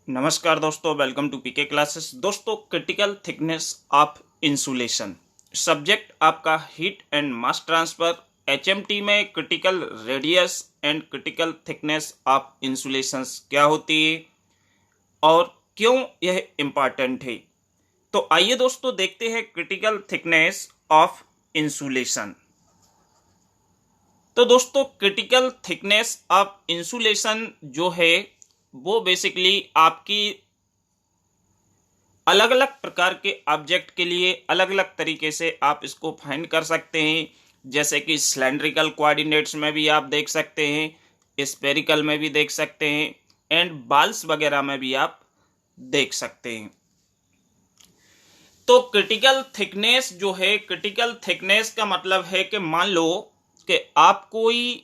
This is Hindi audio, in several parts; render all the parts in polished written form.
नमस्कार दोस्तों, वेलकम टू पीके क्लासेस। दोस्तों, critical thickness of insulation subject आपका heat and mass transfer. HMT में critical radius and critical thickness of insulations क्या होती है और क्यों यह इम्पॉर्टेंट है। तो आइए दोस्तों देखते हैं क्रिटिकल थिकनेस ऑफ इंसुलेशन। तो दोस्तों, क्रिटिकल थिकनेस ऑफ इंसुलेशन जो है वो बेसिकली आपकी अलग अलग प्रकार के ऑब्जेक्ट के लिए अलग अलग तरीके से आप इसको फाइंड कर सकते हैं। जैसे कि सिलेंड्रिकल कोऑर्डिनेट्स में भी आप देख सकते हैं, स्फेरिकल में भी देख सकते हैं एंड बाल्स वगैरह में भी आप देख सकते हैं। तो क्रिटिकल थिकनेस जो है, क्रिटिकल थिकनेस का मतलब है कि मान लो कि आप कोई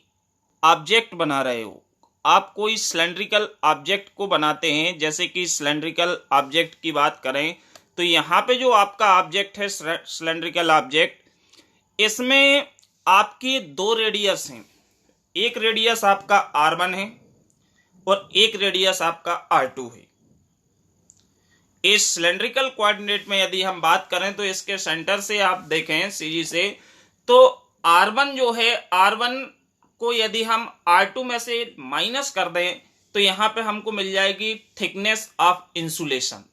ऑब्जेक्ट बना रहे हो, आप कोई सिलेंड्रिकल ऑब्जेक्ट को बनाते हैं। जैसे कि सिलेंड्रिकल ऑब्जेक्ट की बात करें तो यहाँ पे जो आपका ऑब्जेक्ट है सिलेंड्रिकल ऑब्जेक्ट, इसमें आपकी दो रेडियस हैं। एक रेडियस आपका R1 है और एक रेडियस आपका R2 है। इस सिलेंड्रिकल कोऑर्डिनेट में यदि हम बात करें तो इसके सेंटर से आप देखें सीधी से, तो R1 जो है, R1 को यदि हम R2 में से माइनस कर दें तो यहां पे हमको मिल जाएगी thickness of insulation,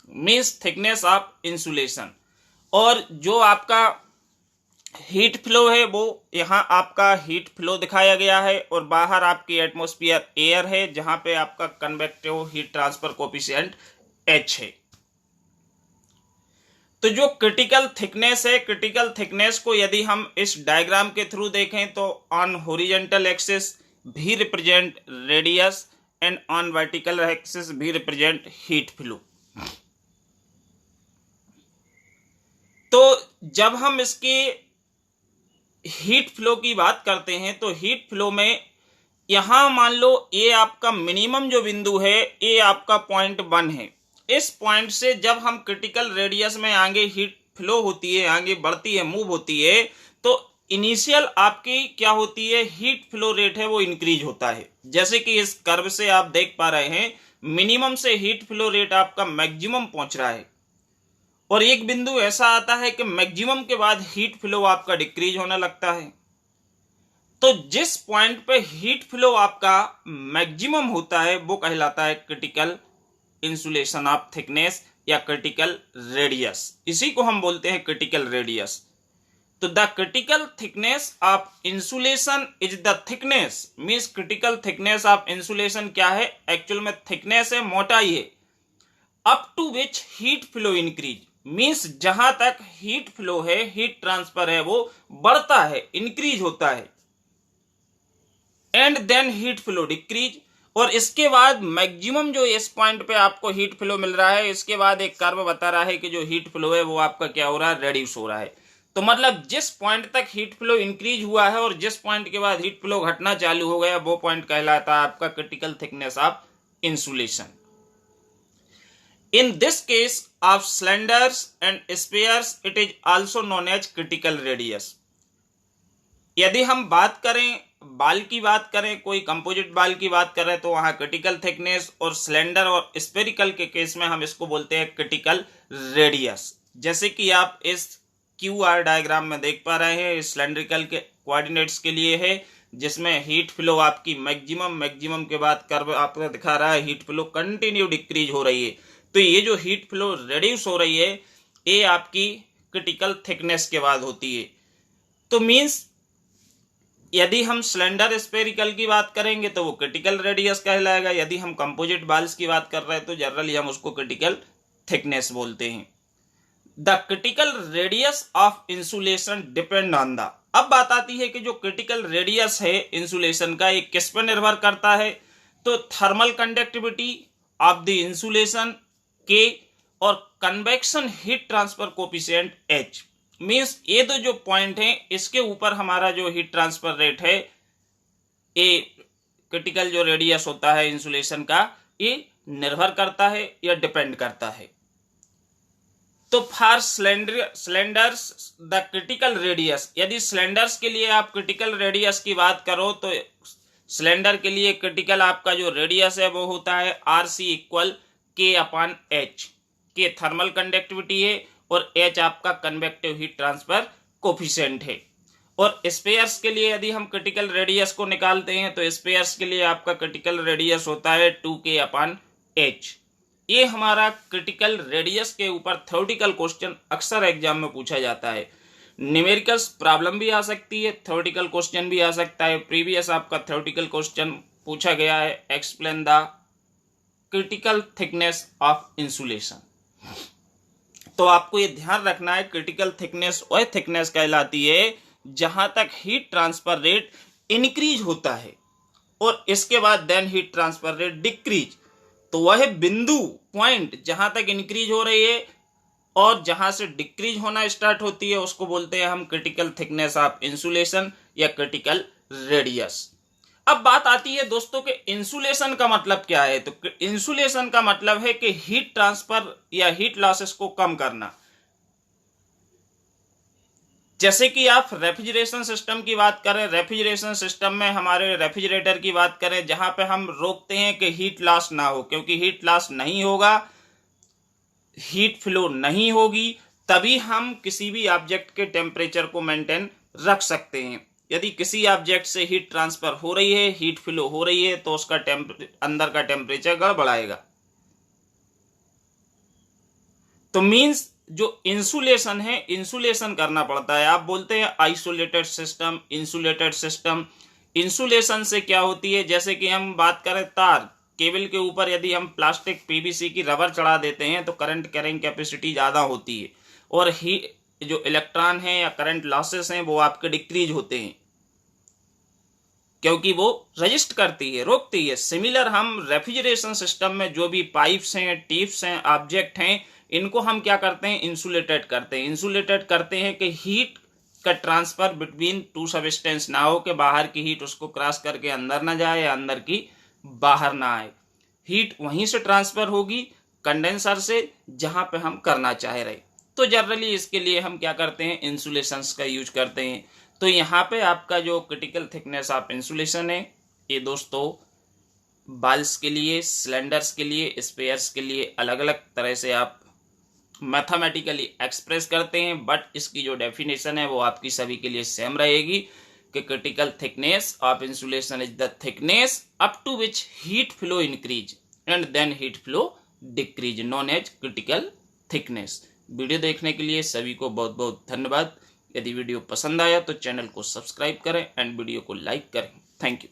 means thickness of insulation. और जो आपका हीट फ्लो है वो यहां आपका हीट फ्लो दिखाया गया है और बाहर आपकी एटमॉस्फेयर एयर है जहां पे आपका convective heat transfer coefficient H है। तो जो क्रिटिकल थिकनेस है, क्रिटिकल थिकनेस को यदि हम इस डायग्राम के थ्रू देखें तो ऑन हॉरिजॉन्टल एक्सिस भी represent radius and on vertical axis भी रिप्रेजेंट हीट फ्लो। तो जब हम इसके हीट फ्लो की बात करते हैं तो हीट फ्लो में यहां मान लो ये आपका मिनिमम जो बिंदु है, ये आपका पॉइंट 1 है। इस पॉइंट से जब हम क्रिटिकल रेडियस में आगे हीट फ्लो होती है, आगे बढ़ती है, मूव होती है, तो इनिशियल आपकी क्या होती है, हीट फ्लो रेट है वो इंक्रीज होता है। जैसे कि इस कर्व से आप देख पा रहे हैं, मिनिमम से हीट फ्लो रेट आपका मैक्सिमम पहुंच रहा है और एक बिंदु ऐसा आता है कि मैक्सिमम के बाद हीट फ्लो आपका डिक्रीज होने लगता है। तो जिस पॉइंट पे हीट फ्लो आपका मैक्सिमम होता है वो कहलाता है क्रिटिकल इंसुलेशन ऑफ थिकनेस या क्रिटिकल रेडियस। इसी को हम बोलते हैं क्रिटिकल रेडियस। तो the critical thickness of insulation is the thickness, means critical thickness of insulation क्या है, एक्चुअल में थिकनेस है, मोटाई है, up to which heat flow increase, means जहां तक हीट फ्लो है, हीट ट्रांसफर है वो बढ़ता है, इंक्रीज होता है, and then heat flow decrease. और इसके बाद मैक्सिमम जो इस पॉइंट पे आपको हीट फ्लो मिल रहा है, इसके बाद एक कर्व बता रहा है कि जो हीट फ्लो है वो आपका क्या हो रहा है, रेड्यूस हो रहा है। तो मतलब जिस पॉइंट तक हीट फ्लो इंक्रीज हुआ है और जिस पॉइंट के बाद हीट फ्लो घटना चालू हो गया, वो पॉइंट कहलाता है आपका critical thickness of insulation. In this case of cylinders and spheres, it is also known as critical radius. यदि हम बात करें बाल की बात करें, कोई कंपोजिट बाल की बात करें तो वहां क्रिटिकल थिकनेस, और सिलेंडर और स्फेरिकल के केस में हम इसको बोलते हैं क्रिटिकल रेडियस। जैसे कि आप इस QR डायग्राम में देख पा रहे हैं, सिलेंड्रिकल के कोऑर्डिनेट्स के लिए है, जिसमें हीट फ्लो आपकी मैक्सिमम के बाद कर्व आपको दिखा रहा है हीट फ्लो कंटिन्यू डिक्रीज हो रही है। तो ये जो हीट फ्लो रेड्यूस हो रही है ये आपकी क्रिटिकल थिकनेस के बाद होती है। तो मींस यदि हम सिलेंडर स्फेरिकल की बात करेंगे तो वो क्रिटिकल रेडियस कहलाएगा, यदि हम कंपोजिट बाल्स की बात कर रहे हैं तो जनरली हम उसको क्रिटिकल थिकनेस बोलते हैं। The critical radius of insulation depend on the, अब बात आती है कि जो क्रिटिकल रेडियस है इंसुलेशन का, ये किस पर निर्भर करता है, तो thermal conductivity of the insulation के और convection heat transfer coefficient H। Means ये तो जो पॉइंट है इसके ऊपर हमारा जो हीट ट्रांसफर रेट है, ये क्रिटिकल जो रेडियस होता है इंसुलेशन का, ये निर्भर करता है या डिपेंड करता है। तो for cylinders the critical radius, यदि सिलेंडर्स के लिए आप क्रिटिकल रेडियस की बात करो तो सिलेंडर के लिए क्रिटिकल आपका जो रेडियस है वो होता है RC equal K/H। K thermal conductivity है और H आपका कन्वेक्टिव हीट ट्रांसफर कोफिशिएंट है। और स्पेयर्स के लिए यदि हम क्रिटिकल रेडियस को निकालते हैं तो स्पेयर्स के लिए आपका क्रिटिकल रेडियस होता है 2K/H। ये हमारा क्रिटिकल रेडियस के ऊपर थ्योरेटिकल क्वेश्चन अक्सर एग्जाम में पूछा जाता है। न्यूमेरिकल्स प्रॉब्लम भी आ सकती है, थ्योरेटिकल क्वेश्चन भी आ सकता है। प्रीवियस आपका थ्योरेटिकल क्वेश्चन पूछा गया है, explain the critical thickness of insulation. तो आपको ये ध्यान रखना है, क्रिटिकल थिकनेस वह थिकनेस कहलाती है जहां तक हीट ट्रांसफर रेट इंक्रीज होता है और इसके बाद then heat transfer rate decrease. तो वह बिंदु पॉइंट जहां तक इंक्रीज हो रही है और जहां से डिक्रीज होना स्टार्ट होती है उसको बोलते हैं हम क्रिटिकल थिकनेस ऑफ इंसुलेशन या क्रिटिकल रेडियस। अब बात आती है दोस्तों कि इंसुलेशन का मतलब क्या है। तो इंसुलेशन का मतलब है कि हीट ट्रांसफर या हीट लॉसेस को कम करना। जैसे कि आप रेफ्रिजरेशन सिस्टम की बात करें, रेफ्रिजरेशन सिस्टम में हमारे रेफ्रिजरेटर की बात करें जहां पे हम रोकते हैं कि हीट लॉस ना हो, क्योंकि हीट लॉस नहीं होगा, हीट फ्लो नहीं होगी, तभी हम किसी भी ऑब्जेक्ट के टेम्परेचर को मेंटेन रख सकते हैं। यदि किसी ऑब्जेक्ट से हीट ट्रांसफर हो रही है, हीट फ्लो हो रही है, तो उसका अंदर का टेम्परेचर गड़बड़ाएगा। तो मींस जो इंसुलेशन है, इंसुलेशन करना पड़ता है। आप बोलते हैं isolated system, insulated system. Insulation से क्या होती है, जैसे कि हम बात करें तार केबल के ऊपर यदि हम प्लास्टिक पीवीसी की रबर चढ़ा देते हैं तो करंट कैरिंग कैपेसिटी ज़्यादा होती है और जो इलेक्ट्रॉन है या करंट लॉसेस हैं वो आपके डिक्रीज होते हैं, क्योंकि वो रजिस्ट करती है, रोकती है। सिमिलर हम रेफ्रिजरेशन सिस्टम में जो भी पाइप्स हैं, टिप्स हैं, ऑब्जेक्ट हैं, इनको हम क्या करते हैं, इंसुलेटेड करते हैं। इंसुलेटेड करते हैं कि हीट का ट्रांसफर बिटवीन टू सबस्टेंस ना हो, कि बाहर की हीट उसको क्रॉस करके अंदर ना जाए या अंदर की बाहर ना आए। हीट वहीं से ट्रांसफर होगी कंडेंसर से जहां पे हम करना चाह रहे। तो जनरली इसके लिए हम क्या करते हैं, इंसुलेशंस का यूज करते हैं। तो यहाँ पे आपका जो क्रिटिकल थिकनेस ऑफ इंसुलेशन है, ये दोस्तों बाल्स के लिए, सिलेंडर्स के लिए, स्पेयर्स के लिए अलग अलग तरह से आप मैथमेटिकली एक्सप्रेस करते हैं, बट इसकी जो डेफिनेशन है वो आपकी सभी के लिए सेम रहेगी कि critical thickness of insulation is the thickness up to which heat flow increase and then heat flow decrease, known as critical thickness. Video देखने के लिए सभी को बहुत बहुत धन्यवाद। यदि वीडियो पसंद आया तो चैनल को सब्सक्राइब करें एंड वीडियो को लाइक करें। Thank you.